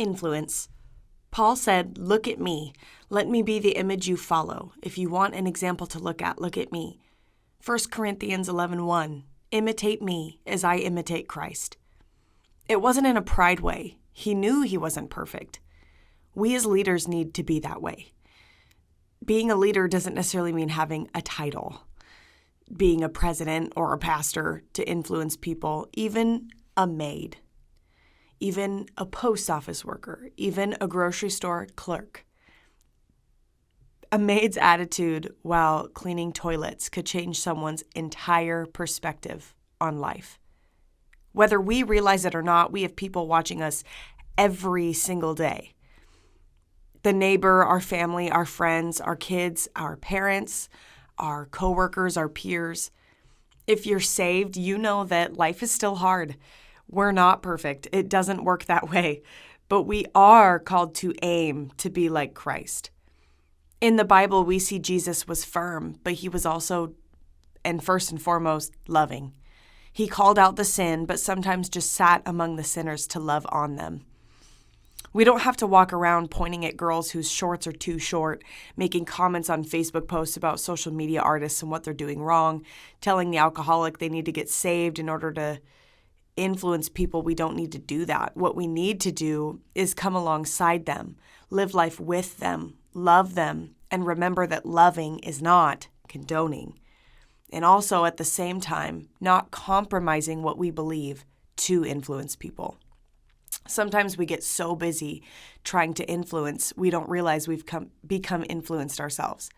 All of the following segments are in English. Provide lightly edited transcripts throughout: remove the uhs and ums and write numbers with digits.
Influence. Paul said, "Look at me. Let me be the image you follow. If you want an example to look at me." 1 Corinthians 11:1. Imitate me as I imitate Christ. It wasn't in a pride way. He knew he wasn't perfect. We as leaders need to be that way. Being a leader doesn't necessarily mean having a title, being a president or a pastor to influence people, even a maid, even a post office worker, even a grocery store clerk. A maid's attitude while cleaning toilets could change someone's entire perspective on life. Whether we realize it or not, we have people watching us every single day. The neighbor, our family, our friends, our kids, our parents, our coworkers, our peers. If you're saved, you know that life is still hard. We're not perfect. It doesn't work that way. But we are called to aim to be like Christ. In the Bible, we see Jesus was firm, but he was also, and first and foremost, loving. He called out the sin, but sometimes just sat among the sinners to love on them. We don't have to walk around pointing at girls whose shorts are too short, making comments on Facebook posts about social media artists and what they're doing wrong, telling the alcoholic they need to get saved in order to influence people. We don't need to do that. What we need to do is come alongside them, live life with them, love them, and remember that loving is not condoning. And also, at the same time, not compromising what we believe to influence people. Sometimes we get so busy trying to influence, we don't realize we've become influenced ourselves.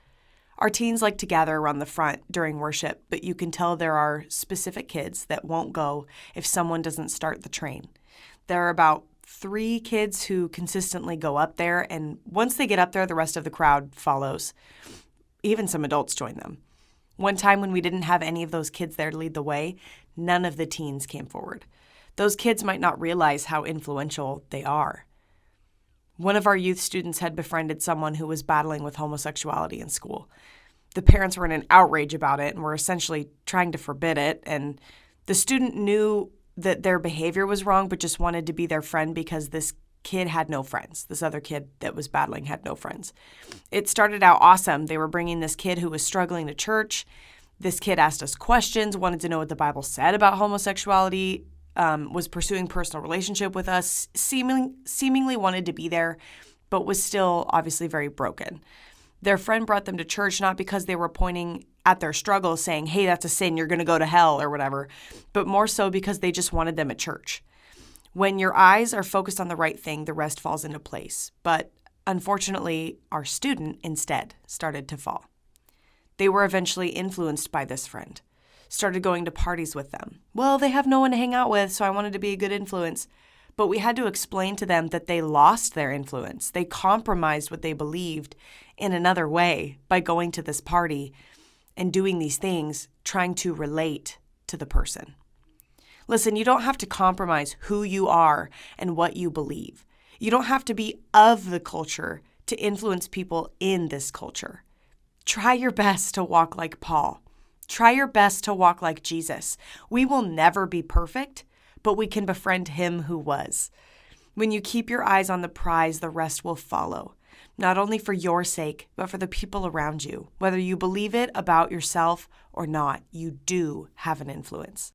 Our teens like to gather around the front during worship, but you can tell there are specific kids that won't go if someone doesn't start the train. There are about 3 kids who consistently go up there, and once they get up there, the rest of the crowd follows. Even some adults join them. One time when we didn't have any of those kids there to lead the way, none of the teens came forward. Those kids might not realize how influential they are. One of our youth students had befriended someone who was battling with homosexuality in school. The parents were in an outrage about it and were essentially trying to forbid it, and the student knew that their behavior was wrong, but just wanted to be their friend because this kid had no friends. This other kid that was battling had no friends. It started out awesome. They were bringing this kid who was struggling to church. This kid asked us questions, wanted to know what the Bible said about homosexuality, was pursuing personal relationship with us, seemingly wanted to be there, but was still obviously very broken. Their friend brought them to church not because they were pointing at their struggles saying, "Hey, that's a sin, you're going to go to hell," or whatever, but more so because they just wanted them at church. When your eyes are focused on the right thing, the rest falls into place. But unfortunately, our student instead started to fall. They were eventually influenced by this friend, started going to parties with them. Well, they have no one to hang out with, so I wanted to be a good influence. But we had to explain to them that they lost their influence. They compromised what they believed in another way by going to this party and doing these things, trying to relate to the person. Listen, you don't have to compromise who you are and what you believe. You don't have to be of the culture to influence people in this culture. Try your best to walk like Paul. Try your best to walk like Jesus. We will never be perfect, but we can befriend him who was. When you keep your eyes on the prize, the rest will follow. Not only for your sake, but for the people around you. Whether you believe it about yourself or not, you do have an influence.